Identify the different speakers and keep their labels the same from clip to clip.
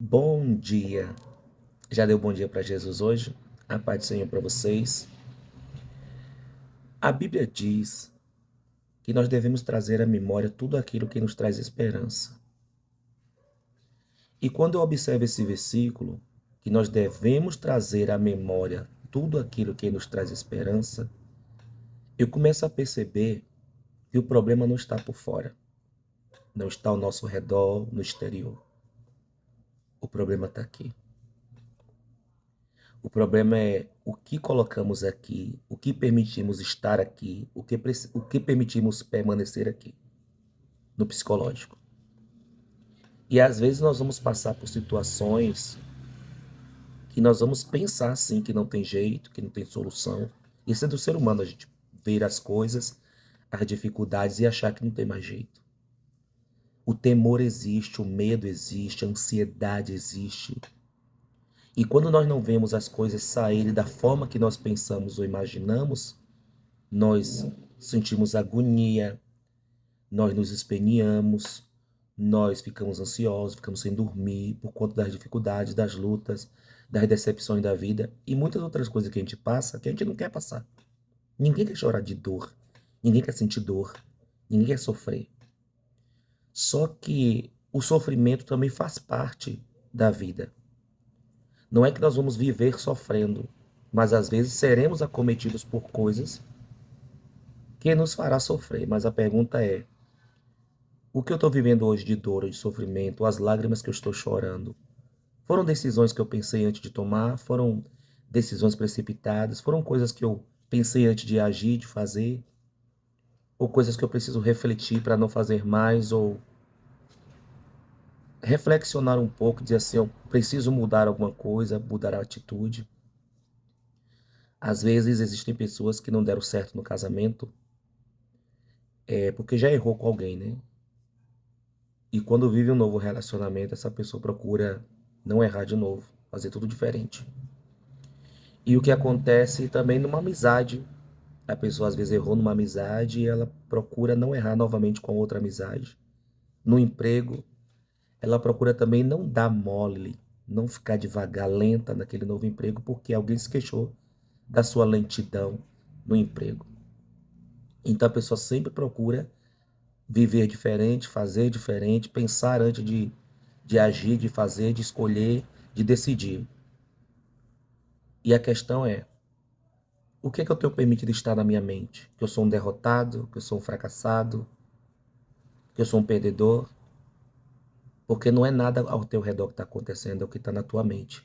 Speaker 1: Bom dia. Já deu bom dia para Jesus hoje? A paz do Senhor para vocês. A Bíblia diz que nós devemos trazer à memória tudo aquilo que nos traz esperança. E quando eu observo esse versículo, que nós devemos trazer à memória tudo aquilo que nos traz esperança, eu começo a perceber que o problema não está por fora, não está ao nosso redor, no exterior. O problema está aqui. O problema é o que colocamos aqui, o que permitimos estar aqui, o que permitimos permanecer aqui, no psicológico. E às vezes nós vamos passar por situações que nós vamos pensar assim que não tem jeito, que não tem solução. Isso é do ser humano, a gente ver as coisas, as dificuldades e achar que não tem mais jeito. O temor existe, o medo existe, a ansiedade existe. E quando nós não vemos as coisas saírem da forma que nós pensamos ou imaginamos, nós sentimos agonia, nós nos esperneamos, nós ficamos ansiosos, ficamos sem dormir por conta das dificuldades, das lutas, das decepções da vida e muitas outras coisas que a gente passa que a gente não quer passar. Ninguém quer chorar de dor, ninguém quer sentir dor, ninguém quer sofrer. Só que o sofrimento também faz parte da vida. Não é que nós vamos viver sofrendo, mas às vezes seremos acometidos por coisas que nos fará sofrer. Mas a pergunta é: o que eu estou vivendo hoje de dor, de sofrimento, as lágrimas que eu estou chorando, foram decisões que eu pensei antes de tomar? Foram decisões precipitadas? Foram coisas que eu pensei antes de agir, de fazer? Ou coisas que eu preciso refletir para não fazer mais? Ou reflexionar um pouco, dizer assim, eu preciso mudar alguma coisa, mudar a atitude? Às vezes existem pessoas que não deram certo no casamento, porque já errou com alguém, né? E quando vive um novo relacionamento, essa pessoa procura não errar de novo, fazer tudo diferente. E o que acontece também numa amizade. A pessoa às vezes errou numa amizade e ela procura não errar novamente com outra amizade. No emprego, ela procura também não dar mole, não ficar devagar, lenta naquele novo emprego, porque alguém se queixou da sua lentidão no emprego. Então a pessoa sempre procura viver diferente, fazer diferente, pensar antes de agir, de fazer, de escolher, de decidir. E a questão é, o que é que eu tenho permitido estar na minha mente? Que eu sou um derrotado, que eu sou um fracassado, que eu sou um perdedor? Porque não é nada ao teu redor que está acontecendo, é o que está na tua mente.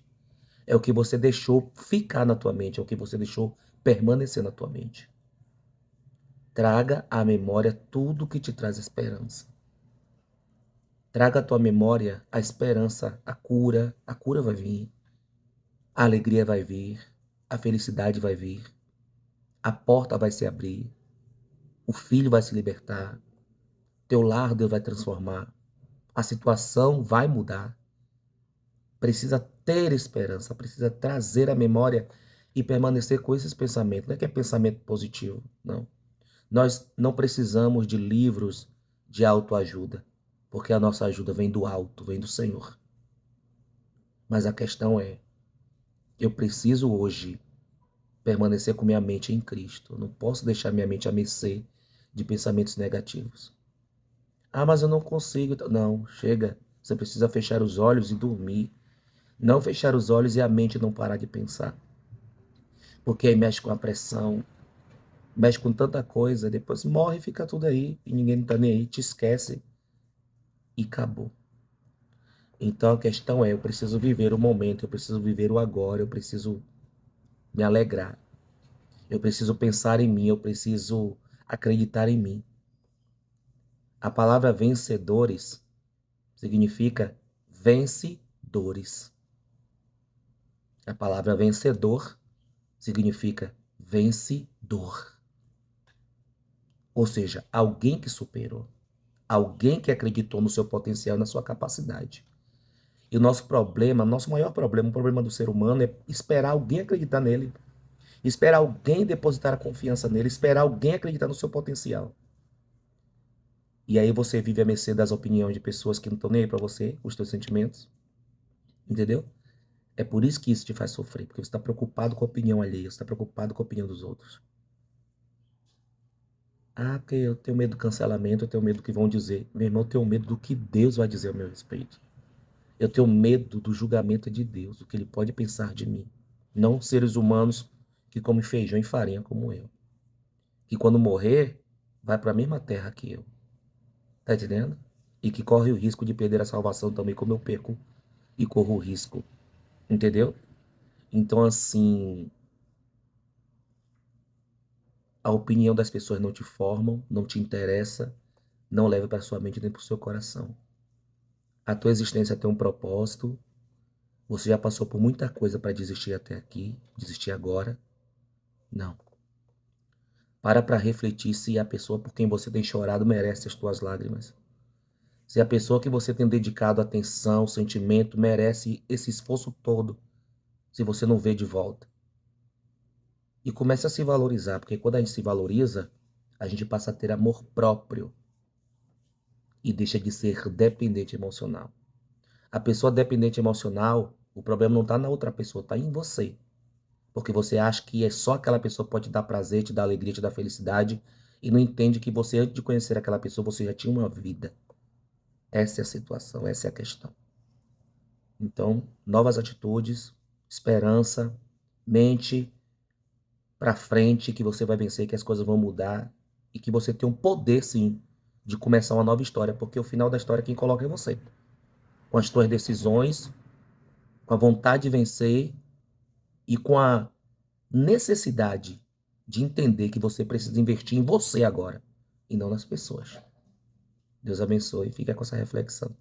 Speaker 1: É o que você deixou ficar na tua mente, é o que você deixou permanecer na tua mente. Traga à memória tudo que te traz esperança. Traga à tua memória a esperança, a cura vai vir, a alegria vai vir, a felicidade vai vir, a porta vai se abrir, o filho vai se libertar, teu lar Deus vai transformar, a situação vai mudar. Precisa ter esperança, precisa trazer a memória e permanecer com esses pensamentos. Não é que é pensamento positivo, não. Nós não precisamos de livros de autoajuda, porque a nossa ajuda vem do alto, vem do Senhor. Mas a questão é, eu preciso hoje permanecer com minha mente em Cristo. Eu não posso deixar minha mente à mercê de pensamentos negativos. Ah, mas eu não consigo. Não, chega. Você precisa fechar os olhos e dormir. Não fechar os olhos e a mente não parar de pensar. Porque aí mexe com a pressão, mexe com tanta coisa, depois morre e fica tudo aí, e ninguém não tá nem aí, te esquece e acabou. Então a questão é, eu preciso viver o momento, eu preciso viver o agora, eu preciso me alegrar. Eu preciso pensar em mim, eu preciso acreditar em mim. A palavra vencedores significa vencedores. A palavra vencedor significa vencedor. Ou seja, alguém que superou. Alguém que acreditou no seu potencial, na sua capacidade. E o nosso problema, nosso maior problema, o problema do ser humano é esperar alguém acreditar nele. Esperar alguém depositar a confiança nele, esperar alguém acreditar no seu potencial. E aí você vive à mercê das opiniões de pessoas que não estão nem aí para você, os teus sentimentos. Entendeu? É por isso que isso te faz sofrer, porque você está preocupado com a opinião alheia, você está preocupado com a opinião dos outros. Ah, porque eu tenho medo do cancelamento, eu tenho medo do que vão dizer. Meu irmão, eu tenho medo do que Deus vai dizer ao meu respeito. Eu tenho medo do julgamento de Deus, do que ele pode pensar de mim. Não seres humanos que comem feijão e farinha como eu. Que quando morrer, vai para a mesma terra que eu. Tá entendendo? E que corre o risco de perder a salvação também, como eu perco e corro o risco. Entendeu? Então, assim, a opinião das pessoas não te formam, não te interessa, não leva para sua mente nem para o seu coração. A tua existência tem um propósito. Você já passou por muita coisa para desistir até aqui, desistir agora? Não. Para refletir se a pessoa por quem você tem chorado merece as tuas lágrimas. Se a pessoa que você tem dedicado atenção, sentimento, merece esse esforço todo, se você não vê de volta. E comece a se valorizar, porque quando a gente se valoriza, a gente passa a ter amor próprio e deixa de ser dependente emocional. A pessoa dependente emocional, o problema não está na outra pessoa, está em você. Porque você acha que é só aquela pessoa que pode te dar prazer, te dar alegria, te dar felicidade, e não entende que você, antes de conhecer aquela pessoa, você já tinha uma vida. Essa é a situação, essa é a questão. Então, novas atitudes, esperança, mente para frente, que você vai vencer, que as coisas vão mudar e que você tem um poder, sim, de começar uma nova história, porque o final da história quem coloca é você. Com as suas decisões, com a vontade de vencer e com a necessidade de entender que você precisa investir em você agora e não nas pessoas. Deus abençoe e fica com essa reflexão.